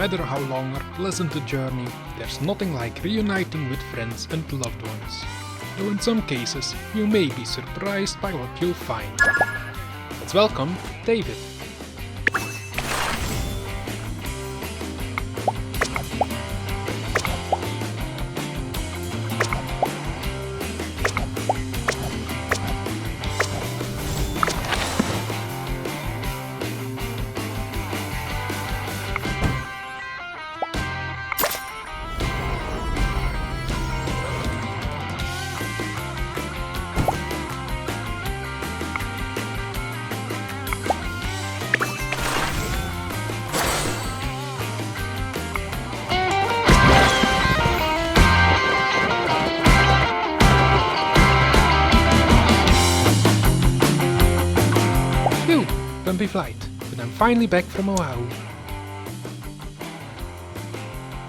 matter how long or pleasant the journey, there's nothing like reuniting with friends and loved ones. Though in some cases, you may be surprised by what you'll find. Let's welcome David. Bumpy flight, but I'm finally back from Oahu.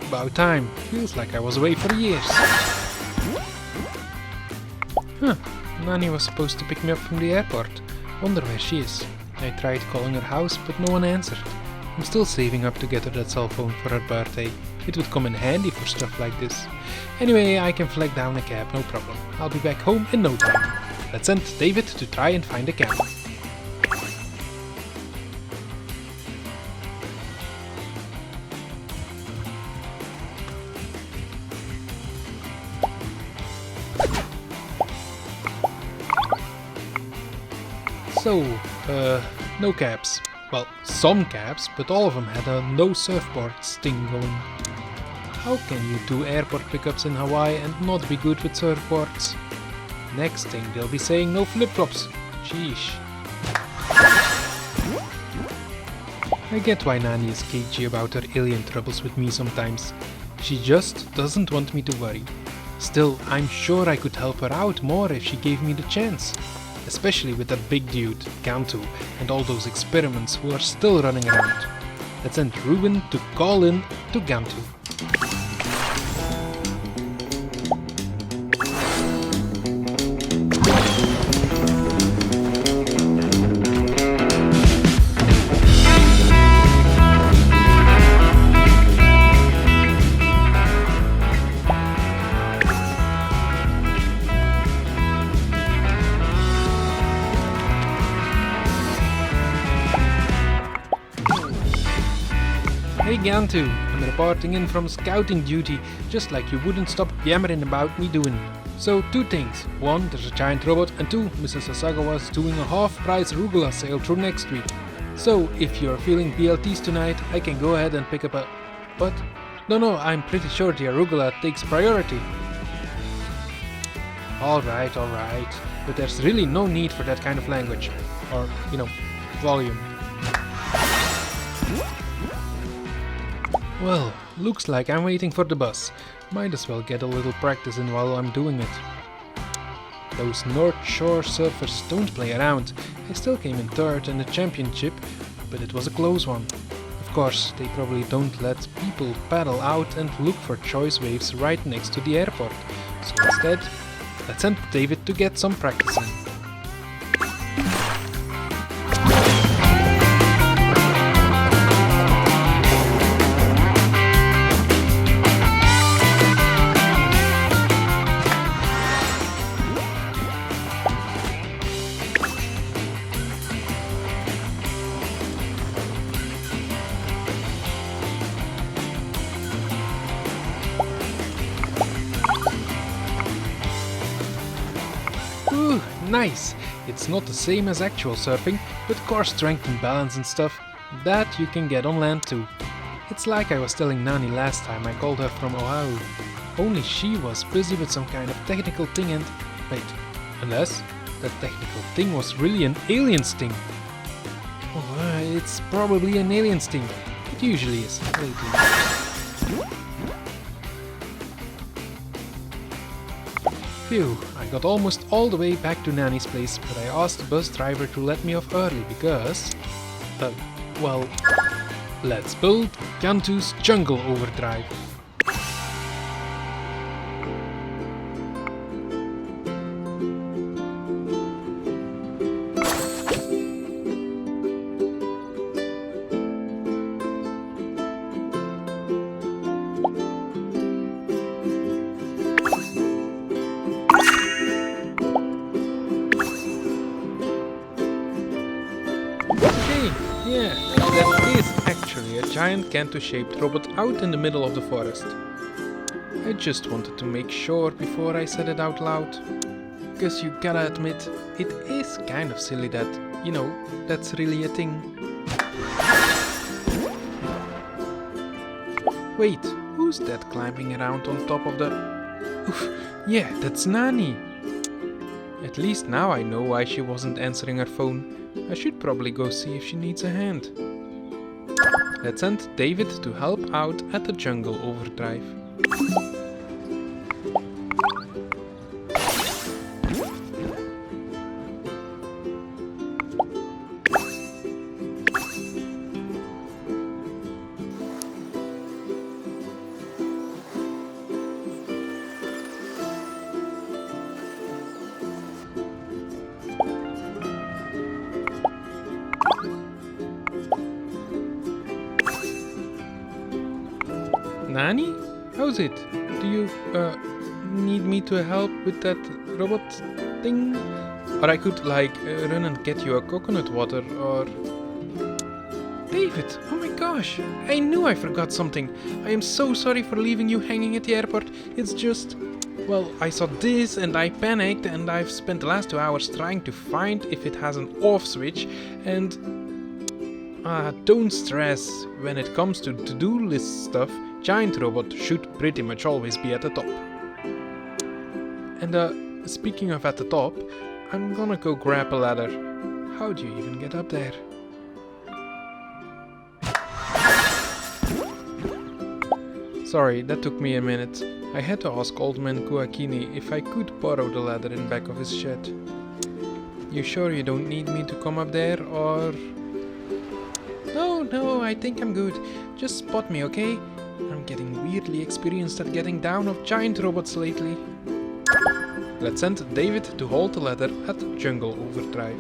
About time, feels like I was away for years. Nani was supposed to pick me up from the airport. Wonder where she is. I tried calling her house, but no one answered. I'm still saving up to get her that cell phone for her birthday. It would come in handy for stuff like this. Anyway, I can flag down a cab, no problem. I'll be back home in no time. Let's send David to try and find a cab. So, no cabs. Well, some cabs, but all of them had a no surfboards thing going. How can you do airport pickups in Hawaii and not be good with surfboards? Next thing they'll be saying no flip-flops. Sheesh. I get why Nani is cagey about her alien troubles with me sometimes. She just doesn't want me to worry. Still, I'm sure I could help her out more if she gave me the chance. Especially with that big dude, Gantu, and all those experiments who are still running around. Let's send Reuben to call in to Gantu. Hey Gantu, I'm reporting in from scouting duty, just like you wouldn't stop yammering about me doing. So, two things. One, there's a giant robot, and two, Mrs. Asagawa's doing a half-price arugula sale through next week. So, if you're feeling BLTs tonight, I can go ahead and pick up a... What? No, I'm pretty sure the arugula takes priority. Alright, but there's really no need for that kind of language. Or, volume. Well, looks like I'm waiting for the bus. Might as well get a little practice in while I'm doing it. Those North Shore surfers don't play around. I still came in third in the championship, but it was a close one. Of course, they probably don't let people paddle out and look for choice waves right next to the airport. So instead, let's send David to get some practice in. Ooh, nice! It's not the same as actual surfing, but core strength and balance and stuff, that you can get on land too. It's like I was telling Nani last time I called her from Oahu. Only she was busy with some kind of technical thing and... Wait, unless that technical thing was really an alien sting. Oh, it's probably an alien sting. It usually is. Phew, I got almost all the way back to Nani's place, but I asked the bus driver to let me off early because... well, let's build Gantu's Jungle Overdrive. Yeah, that is actually a giant Gantu-shaped robot out in the middle of the forest. I just wanted to make sure before I said it out loud. Because you gotta admit, it is kind of silly that, that's really a thing. Wait, who's that climbing around on top of the... Oof, yeah, that's Nani! At least now I know why she wasn't answering her phone. I should probably go see if she needs a hand. Let's send David to help out at the jungle overdrive. Nani? How's it? Do you, need me to help with that robot thing? Or I could, run and get you a coconut water, or... David, oh my gosh, I knew I forgot something. I am so sorry for leaving you hanging at the airport. It's just... Well, I saw this and I panicked, and I've spent the last 2 hours trying to find if it has an off switch, and... don't stress. When it comes to to-do list stuff, giant robot should pretty much always be at the top. And speaking of at the top, I'm gonna go grab a ladder. How do you even get up there? Sorry, that took me a minute. I had to ask Old Man Kuakini if I could borrow the ladder in back of his shed. You sure you don't need me to come up there, or... No, I think I'm good. Just spot me, okay? I'm getting weirdly experienced at getting down of giant robots lately. Let's send David to hold the ladder at Jungle Overdrive.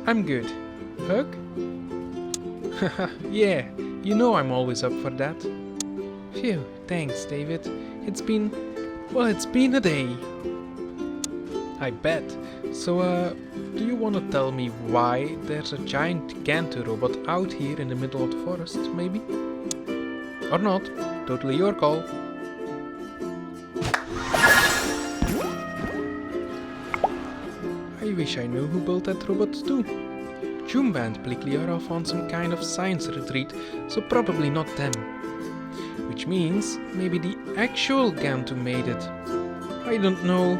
I'm good. Hug? Yeah, you know I'm always up for that. Phew, thanks, David. It's been a day. I bet. So, do you want to tell me why there's a giant Gantu robot out here in the middle of the forest, maybe? Or not? Totally your call. I wish I knew who built that robot too. Jumba and Plikli are off on some kind of science retreat, so probably not them. Which means maybe the actual Gantu made it. I don't know,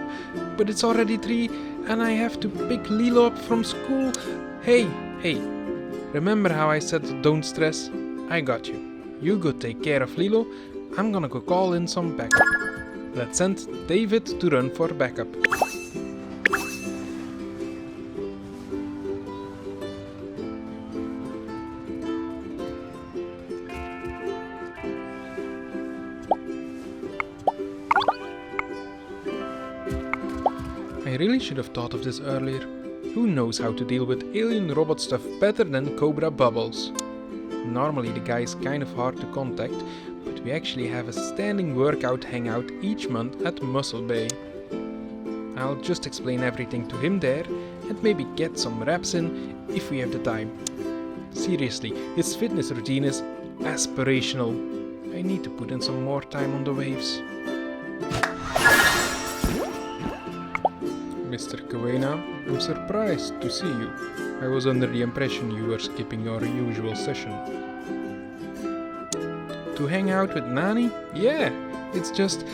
but it's already 3 and I have to pick Lilo up from school. Hey, remember how I said don't stress? I got you. You go take care of Lilo, I'm gonna go call in some backup. Let's send David to run for backup. I really should have thought of this earlier. Who knows how to deal with alien robot stuff better than Cobra Bubbles? Normally the guy is kind of hard to contact, but we actually have a standing workout hangout each month at Muscle Bay. I'll just explain everything to him there and maybe get some reps in if we have the time. Seriously, his fitness routine is aspirational. I need to put in some more time on the waves. Mr. Kawena, I'm surprised to see you. I was under the impression you were skipping your usual session. To hang out with Nani? Yeah, it's just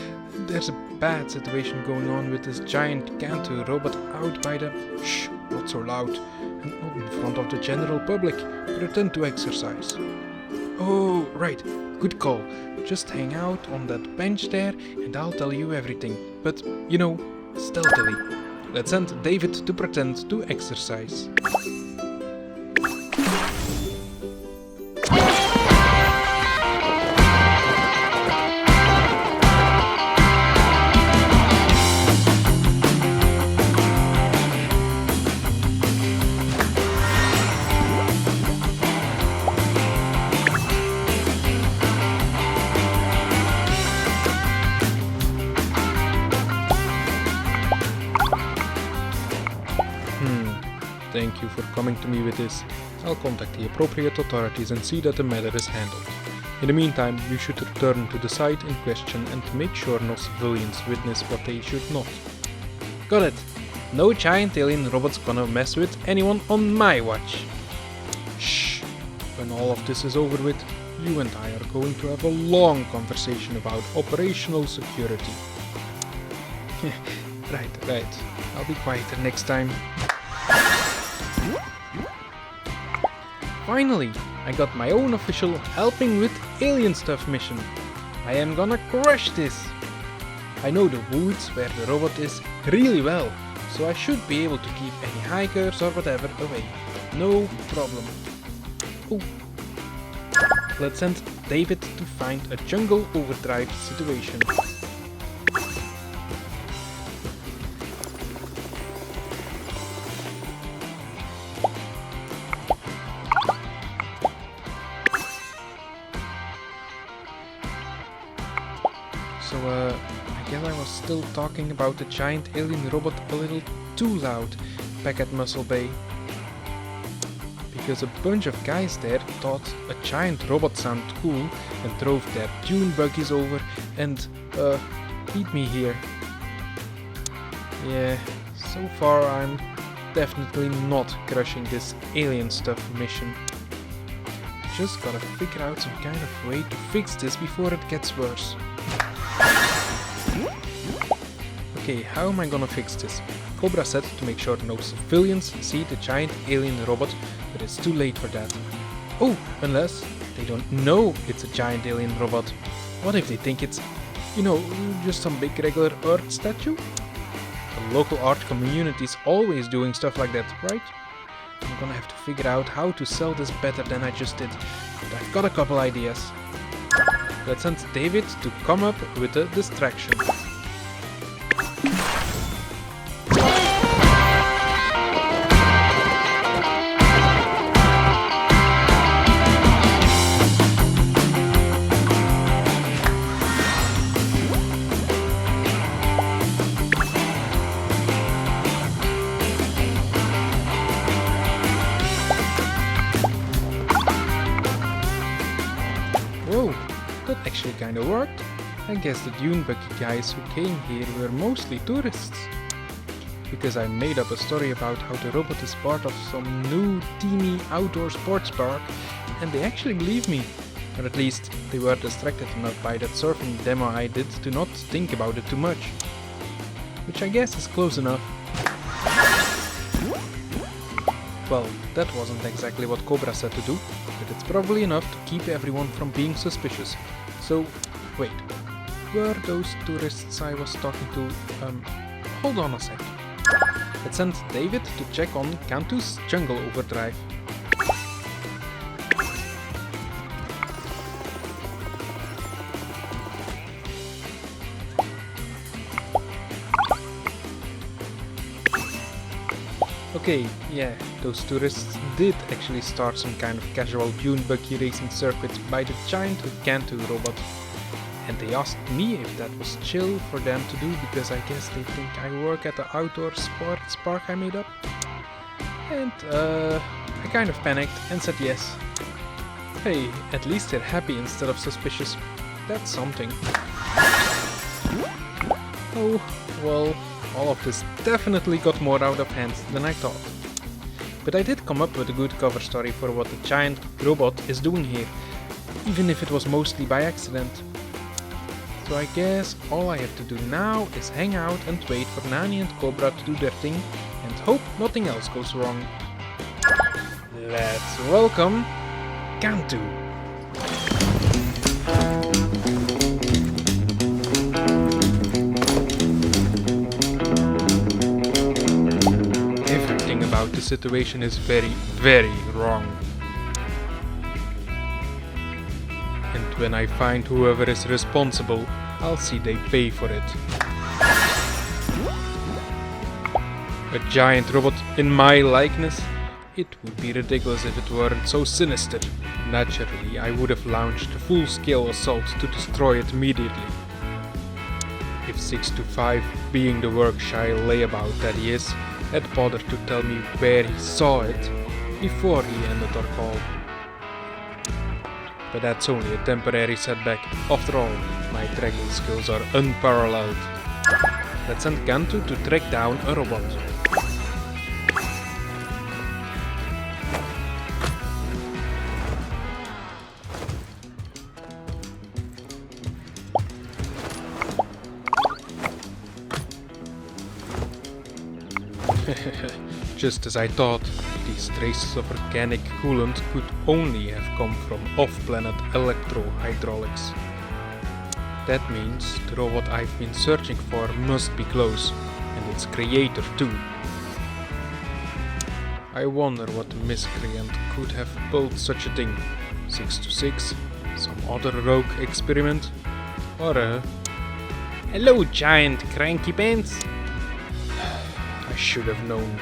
there's a bad situation going on with this giant Gantu robot out by the... Shh, not so loud. And not in front of the general public. Pretend to exercise. Oh, right, good call. Just hang out on that bench there and I'll tell you everything. But, stealthily. let's send David to pretend to exercise. Thank you for coming to me with this. I'll contact the appropriate authorities and see that the matter is handled. In the meantime, you should return to the site in question and make sure no civilians witness what they should not. Got it. No giant alien robot's gonna mess with anyone on my watch. Shh. When all of this is over with, you and I are going to have a long conversation about operational security. Right. I'll be quieter next time. Finally, I got my own official helping with alien stuff mission. I am gonna crush this! I know the woods where the robot is really well, so I should be able to keep any hikers or whatever away. No problem. Oh. Let's send David to find a jungle overdrive situation. So, I guess I was still talking about the giant alien robot a little too loud back at Muscle Bay. Because a bunch of guys there thought a giant robot sounded cool and drove their dune buggies over and, beat me here. Yeah, so far I'm definitely not crushing this alien stuff mission. Just gotta figure out some kind of way to fix this before it gets worse. Okay, how am I gonna fix this? Cobra said to make sure no civilians see the giant alien robot, but it's too late for that. Oh, unless they don't know it's a giant alien robot. What if they think it's, just some big regular Earth statue? The local art community is always doing stuff like that, right? I'm gonna have to figure out how to sell this better than I just did, but I've got a couple ideas. Let's send David to come up with a distraction. Whoa, that actually kinda worked. I guess the dune buggy guys who came here were mostly tourists. Because I made up a story about how the robot is part of some new teeny outdoor sports park, and they actually believed me. Or at least, they were distracted enough by that surfing demo I did to not think about it too much. Which I guess is close enough. Well, that wasn't exactly what Cobra said to do, but it's probably enough to keep everyone from being suspicious. So, wait, were those tourists I was talking to, hold on a sec. Let's send David to check on Gantu's jungle overdrive. Okay, yeah, those tourists did actually start some kind of casual dune buggy racing circuit by the giant Gantu robot. And they asked me if that was chill for them to do because I guess they think I work at the outdoor sports park I made up. And I kind of panicked and said yes. Hey, at least they're happy instead of suspicious. That's something. Oh, well, all of this definitely got more out of hand than I thought. But I did come up with a good cover story for what the giant robot is doing here, even if it was mostly by accident. So I guess all I have to do now is hang out and wait for Nani and Cobra to do their thing and hope nothing else goes wrong. Let's welcome Gantu. situation is very, very wrong. And when I find whoever is responsible, I'll see they pay for it. A giant robot in my likeness? It would be ridiculous if it weren't so sinister. Naturally, I would have launched a full-scale assault to destroy it immediately. If 625, being the work-shy layabout that he is, had bothered to tell me where he saw it before he ended our call. But that's only a temporary setback. After all, my tracking skills are unparalleled. Let's send Gantu to track down a robot. Just as I thought, these traces of organic coolant could only have come from off-planet electro-hydraulics. That means the robot I've been searching for must be close, and its creator too. I wonder what miscreant could have built such a thing. 626, some other rogue experiment, or a... Hello, giant cranky pants! I should have known.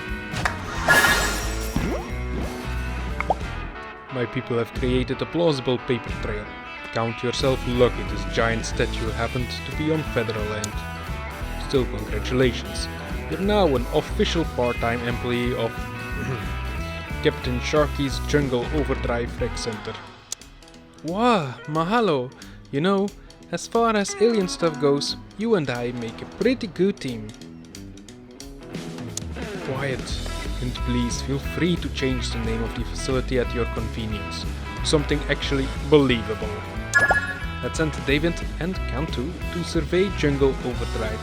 My people have created a plausible paper trail. Count yourself lucky this giant statue happened to be on federal land. Still, congratulations. You're now an official part-time employee of Captain Sharky's Jungle Overdrive Rec Center. Wow, mahalo! You know, as far as alien stuff goes, you and I make a pretty good team. Quiet. And please feel free to change the name of the facility at your convenience. Something actually believable. Let's send David and Gantu to survey Jungle Overdrive.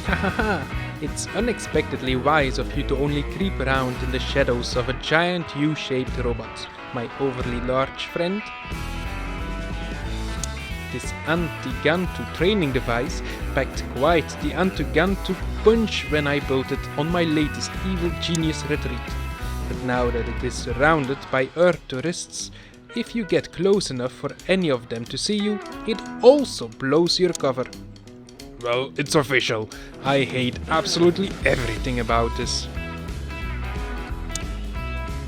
Haha, it's unexpectedly wise of you to only creep around in the shadows of a giant U-shaped robot, my overly large friend. This anti-Gantu training device packed quite the anti-Gantu punch when I built it on my latest evil genius retreat. But now that it is surrounded by Earth tourists, if you get close enough for any of them to see you, it also blows your cover. Well, it's official. I hate absolutely everything about this.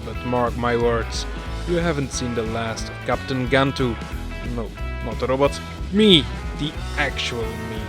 But mark my words, you haven't seen the last of Captain Gantu. No, not the robot. Me, the actual me.